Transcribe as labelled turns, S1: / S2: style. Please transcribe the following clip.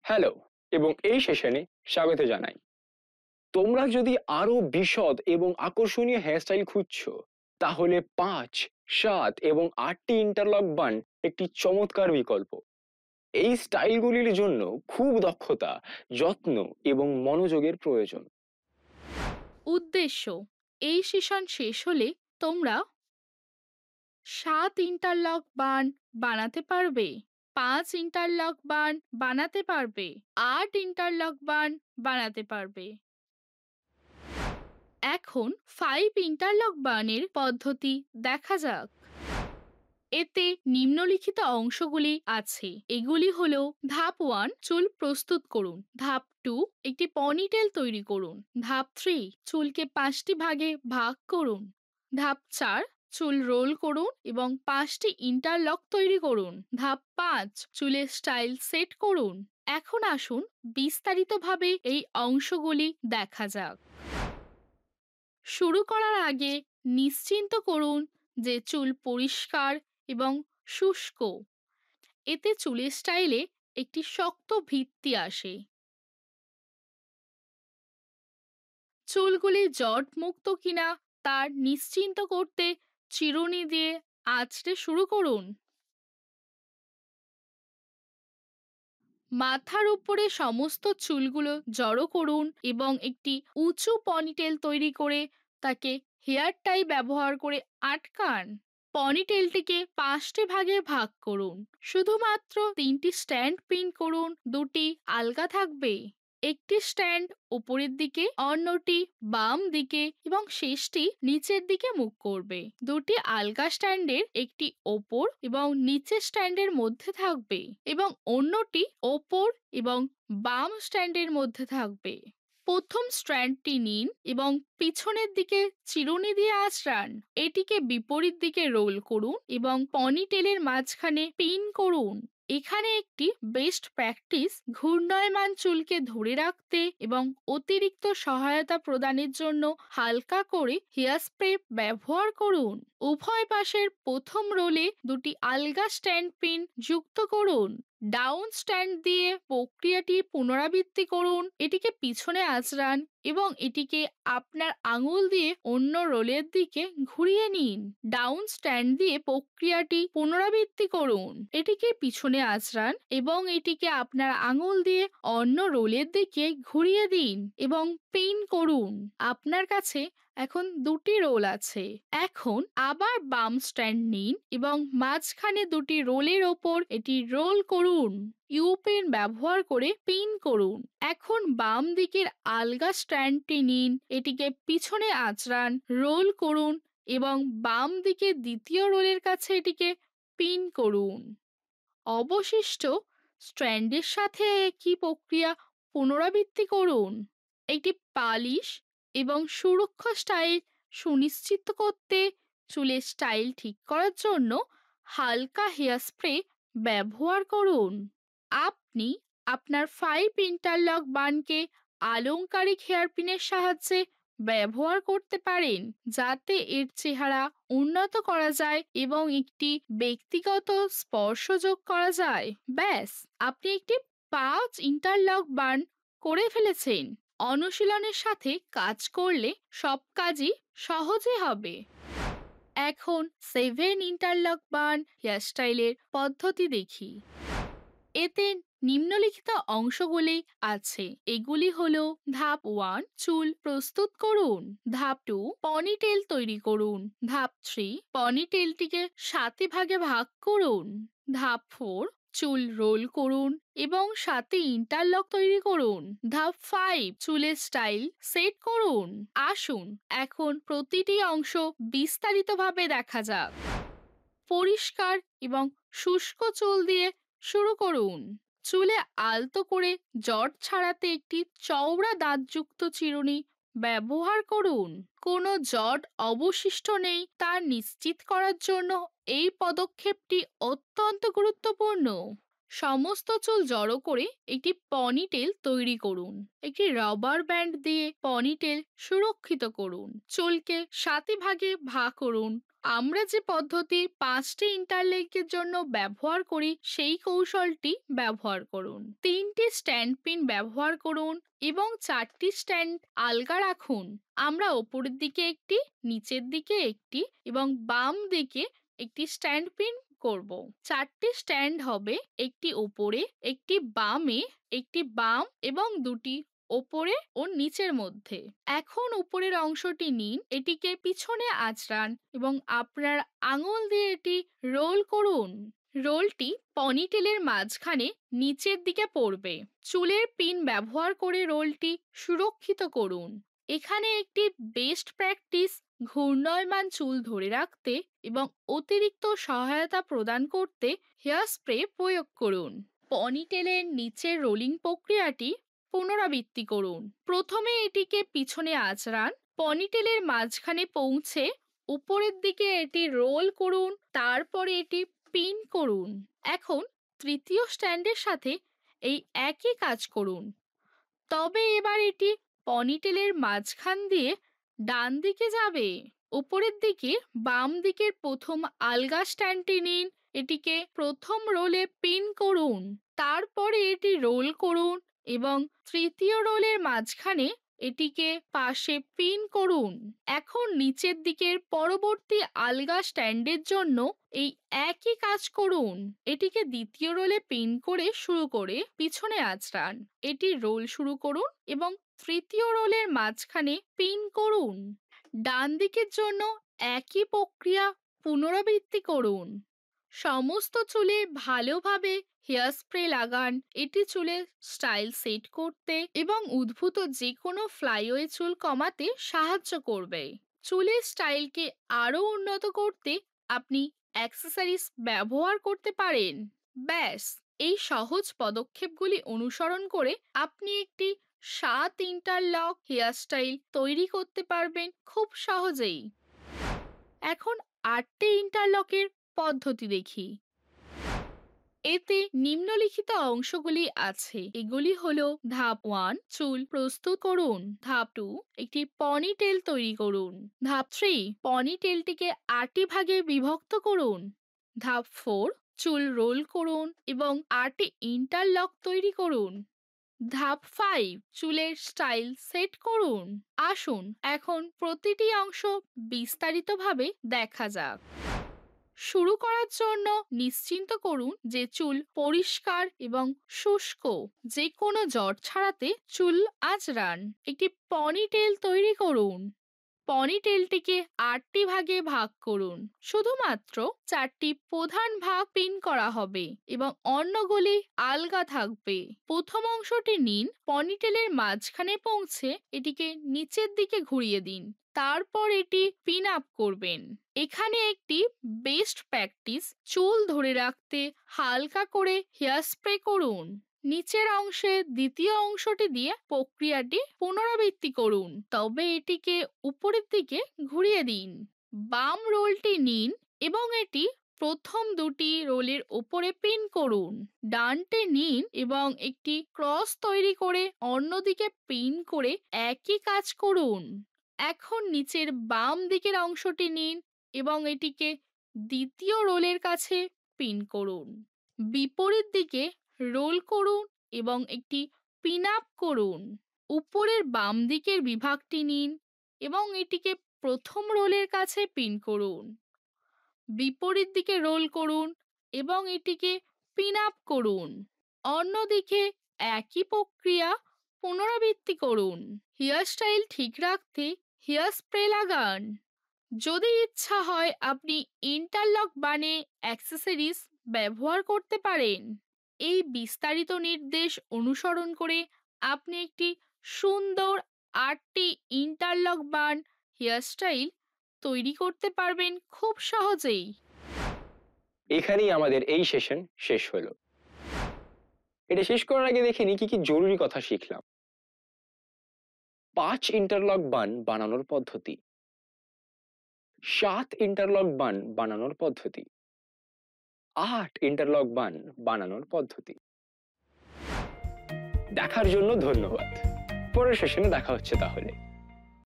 S1: Hello এবং এই সেশনে স্বাগত জানাই। তোমরা যদি আরো বিশদ এবং আকর্ষণীয় হেয়ারস্টাইল খুঁজছো, তাহলে 5, 7 এবং 8টি ইন্টারলক বান একটি চমৎকার বিকল্প। এই স্টাইলগুলির জন্য খুব দক্ষতা, যত্ন এবং মনোযোগের প্রয়োজন।
S2: উদ্দেশ্য: এই সেশন শেষ হলে তোমরা 7 ইন্টারলক বান বানাতে পারবে, 5 ইন্টারলক বান বানাতে পারবে, 8 ইন্টারলক বান বানাতে পারবে। এখন 5 ইন্টারলক বানের পদ্ধতি দেখা যাক। এতে নিম্নলিখিত অংশগুলি আছে। এগুলি হলো: ধাপ 1, চুল প্রস্তুত করুন। ধাপ 2, একটি পনিটেল তৈরি করুন। ধাপ 3, চুলকে 5টি ভাগে ভাগ করুন। ধাপ 4, চুল রোল করুন এবং 5টি ইন্টারলক তৈরি করুন। ধাপ 5, চুলের স্টাইল সেট করুন। এখন আসুন বিস্তারিতভাবে এই অংশগুলি দেখা যাক। শুরু করার আগে নিশ্চিন্ত করুন যে চুল পরিষ্কার এবং শুষ্ক। এতে চুলের স্টাইলে একটি শক্ত ভিত্তি আসে। চুলগুলি জট মুক্ত কিনা তা নিশ্চিন্ত করতে চিরুনি দিয়ে আঁচড়ে শুরু করুন। মাথার উপরে সমস্ত চুলগুলো জড়ো করুন এবং একটি উঁচু পনিটেল তৈরি করে তাকে হেয়ার টাই ব্যবহার করে আটকান। পনিটেলটিকে 5টি ভাগে ভাগ করুন। শুধুমাত্র 3টি স্ট্যান্ড পিন করুন, 2টি আলগা থাকবে। একটি স্ট্যান্ড উপরের দিকে, অন্যটি বাম দিকে এবং শেষটি নিচের দিকে মুখ করবে। 2টি আলগা স্ট্যান্ডের একটি ওপর এবং নিচের স্ট্যান্ডের মধ্যে থাকবে এবং অন্যটি ওপর এবং বাম স্ট্যান্ডের মধ্যে থাকবে। প্রথম স্ট্র্যান্ডটি নিন এবং পিছনের দিকে চিরুনি দিয়ে আঁচড়ান। এটিকে বিপরীত দিকে রোল করুন এবং পনিটেলের মাঝখানে পিন করুন। এখানে একটি বেস্ট প্র্যাকটিস: ঘূর্ণায়মান চুলকে ধরে রাখতে এবং অতিরিক্ত সহায়তা প্রদানের জন্য হালকা করে হেয়ার স্প্রে ব্যবহার করুন। উভয় পাশের প্রথম রোলে 2টি আলগা স্ট্যান্ড পিন যুক্ত করুন। ডাউন স্ট্যান্ড দিয়ে প্রক্রিয়াটি পুনরাবৃত্তি করুন। এটিকে পিছনে আঁচড়ান এবং এটিকে আপনার আঙুল দিয়ে অন্য রোলের দিকে ঘুরিয়ে নিন। ডাউন স্ট্যান্ড দিয়ে প্রক্রিয়াটি পুনরাবৃত্তি করুন। এটিকে পিছনে আঁচড়ান এবং এটিকে আপনার আঙুল দিয়ে অন্য রোলের দিকে ঘুরিয়ে দিন এবং পিন করুন। আপনার কাছে এখন 2টি রোল আছে। এখন আবার বাম স্ট্যান্ড নিন এবং মাঝখানে 2টি রোলের ওপর এটি রোল করুন। ইউ পেন ব্যবহার করে পিন করুন। এখন বাম দিকের আলগা স্ট্যান্ডটি নিন, এটিকে পিছনে আঁচড়ান, রোল করুন এবং বাম দিকে দ্বিতীয় রোলের কাছে এটিকে পিন করুন। অবশিষ্ট স্ট্র্যান্ডের সাথে একই প্রক্রিয়া পুনরাবৃত্তি করুন। একটি পালিশ এবং সুরক্ষা স্টাইল সুনিশ্চিত করতে চুলের স্টাইল ঠিক করার জন্য হালকা হেয়ার স্প্রে ব্যবহার করুন। আপনি আপনার 5 ইন্টারলক বানকে আলংকারিক হেয়ারপিনের সাহায্যে ব্যবহার করতে পারেন, যাতে এর চেহারা উন্নত করা যায় এবং একটি ব্যক্তিগত স্পর্শ যোগ করা যায়। ব্যাস, আপনি একটি 5 ইন্টারলক বান করে ফেলেছেন। অনুশীলনের সাথে কাজ করলে সব কাজই সহজে হবে। এখন 7 ইন্টারলক বান হেয়ারস্টাইলের পদ্ধতি দেখি। এতে নিম্নলিখিত অংশগুলি আছে। এগুলি হলো: ধাপ 1, চুল প্রস্তুত করুন। ধাপ 2, পনিটেল তৈরি করুন। ধাপ 3, পনিটেলটিকে 7 ভাগে ভাগ করুন। ধাপ 4, চুল রোল করুন এবং 7 ইন্টারলক তৈরি করুন। ধাপ 5, চুলের স্টাইল সেট করুন। আসুন এখন প্রতিটি অংশ বিস্তারিতভাবে দেখা যাক। পরিষ্কার এবং শুষ্ক চুল দিয়ে শুরু করুন। চুলে আলতো করে জট ছাড়াতে একটি চওড়া দাঁতযুক্ত চিরুনি ব্যবহার করুন। কোনো জট অবশিষ্ট নেই তা নিশ্চিত করার জন্য এই পদক্ষেপটি অত্যন্ত গুরুত্বপূর্ণ। সমস্ত চুল জড়ো করে একটি পনিটেল তৈরি করুন। একটি রাবার ব্যান্ড দিয়ে পনিটেল সুরক্ষিত করুন। চুলকে 7 ভাগে ভাগ করুন। আমরা যে পদ্ধতি 5টি ইন্টারলকের জন্য ব্যবহার করি সেই কৌশলটি ব্যবহার করুন। 3টি স্ট্যান্ড পিন ব্যবহার করুন এবং 4টি স্ট্যান্ড আলগা রাখুন। আমরা ওপরের দিকে একটি, নিচের দিকে একটি এবং বাম দিকে একটি স্ট্যান্ড পিন করব। 4টি স্ট্যান্ড হবে, একটি ওপরে, একটি বামে, একটি বাম এবং দুটি ওপরে ও নিচের মধ্যে। এখন উপরের অংশটি নিন, এটিকে পিছনে আঁচড়ান এবং আপনার আঙুল দিয়ে এটি রোল করুন। রোলটি পনিটেলের মাঝখানে নিচের দিকে পড়বে। চুলের পিন ব্যবহার করে রোলটি সুরক্ষিত করুন। এখানে একটি বেস্ট প্র্যাকটিস ঘূর্ণায়মান চুল ধরে রাখতে এবং অতিরিক্ত সহায়তা প্রদান করতে হেয়ার স্প্রে প্রয়োগ করুন। পনিটেলের নিচের রোলিং প্রক্রিয়াটি পুনরাবৃত্তি করুন। প্রথমে এটিকে পিছনে আঁচড়ান, পনিটেলের মাঝখানে পৌঁছে উপরের দিকে এটি রোল করুন, তারপরে এটি পিন করুন। এখন তৃতীয় স্ট্যান্ডের সাথে এই একই কাজ করুন, তবে এবার এটি পনিটেলের মাঝখান দিয়ে ডান দিকে যাবে। উপরের দিকে বাম দিকের প্রথম আলগা স্ট্যান্ডটি নিন, এটিকে প্রথম রোলে পিন করুন, তারপরে এটি রোল করুন এবং তৃতীয় রোলের মাঝখানে এটিকে পাশে পিন করুন। এখন নিচের দিকের পরবর্তী আলগা স্ট্যান্ডের জন্য এই একই কাজ করুন। এটিকে দ্বিতীয় রোলে পিন করে শুরু করে পিছনে আঁচড়ান, এটি রোল শুরু করুন এবং তৃতীয় রোলের মাঝখানে পিন করুন। ডান দিকের জন্য একই প্রক্রিয়া পুনরাবৃত্তি করুন। সমস্ত চুলে ভালোভাবে হেয়ার স্প্রে লাগান, এটি চুলে স্টাইল সেট করতে এবং উদ্ভূত যে কোনো ফ্লাইওয়ে চুল কমাতে সাহায্য করবে। চুলের স্টাইলকে আরও উন্নত করতে আপনি অ্যাক্সেসরিজ ব্যবহার করতে পারেন। ব্যাস, এই সহজ পদক্ষেপগুলি অনুসরণ করে আপনি একটি 7 ইন্টারলক হেয়ারস্টাইল তৈরি করতে পারবেন খুব সহজেই। এখন 8টি ইন্টারলকের পদ্ধতি দেখি। এতে নিম্নলিখিত অংশগুলি আছে। এগুলি হলো: ধাপ 1 চুল প্রস্তুত করুন, ধাপ 2 একটি পনিটেল তৈরি করুন, ধাপ 3 পনিটেলটিকে 8টি ভাগে বিভক্ত করুন, ধাপ 4 চুল রোল করুন এবং 8টি ইন্টারলক তৈরি করুন, ধাপ 5 চুলের স্টাইল সেট করুন। আসুন এখন প্রতিটি অংশ বিস্তারিতভাবে দেখা যাক। শুরু করার জন্য নিশ্চিন্ত করুন যে চুল পরিষ্কার এবং শুষ্ক। যে কোনো জট ছাড়াতে চুল আঁচড়ান। একটি পনিটেল তৈরি করুন। পনিটেলটিকে 8টি ভাগে ভাগ করুন। শুধুমাত্র 4টি প্রধান ভাগ পিন করা হবে এবং অন্যগুলি আলগা থাকবে। প্রথম অংশটি নিন, পনিটেলের মাঝখানে পৌঁছে এটিকে নিচের দিকে ঘুরিয়ে দিন, তারপর এটি পিন আপ করবেন। এখানে একটি বেস্ট প্র্যাকটিস, চুল ধরে রাখতে হালকা করে হেয়ার স্প্রে করুন। নিচের অংশে দ্বিতীয় অংশটি দিয়ে প্রক্রিয়াটি পুনরাবৃত্তি করুন, তবে এটিকে উপরের দিকে ঘুরিয়ে দিন। বাম রোলটি নিন এবং এটি প্রথম দুটি রোলের উপরে পিন করুন। ডানটি নিন এবং একটি ক্রস তৈরি করে অন্যদিকে পিন করে একই কাজ করুন। এখন নিচের বাম দিকের অংশটি নিন এবং এটিকে দ্বিতীয় রোলের কাছে পিন করুন। বিপরীত দিকে রোল করুন এবং একটি পিন আপ করুন। উপরের বাম দিকের বিভাগটি নিন এবং এটিকে প্রথম রোলের কাছে পিন করুন। বিপরীত দিকে রোল করুন এবং এটিকে পিন আপ করুন। অন্যদিকে একই প্রক্রিয়া পুনরাবৃত্তি করুন। হেয়ার স্টাইল ঠিক রাখতে হেয়ার স্প্রে লাগান। যদি ইচ্ছা হয় আপনি ইন্টারলক বানে অ্যাক্সেসরিজ ব্যবহার করতে পারেন। এই বিস্তারিত নির্দেশ অনুসরণ করে আপনি একটি সুন্দর 8টি ইন্টারলক বান হেয়ারস্টাইল তৈরি করতে পারবেন খুব সহজেই।
S1: এখানেই আমাদের এই সেশন শেষ হলো। এটা শেষ করার আগে দেখে নিই কি কি জরুরি কথা শিখলাম। 5 ইন্টারলক বান বানানোর পদ্ধতি, 7 ইন্টারলক বান বানানোর পদ্ধতি, 8 ইন্টারলক বান বানানোর পদ্ধতি। দেখার জন্য ধন্যবাদ। পরের সেশনে দেখা হচ্ছে তাহলে।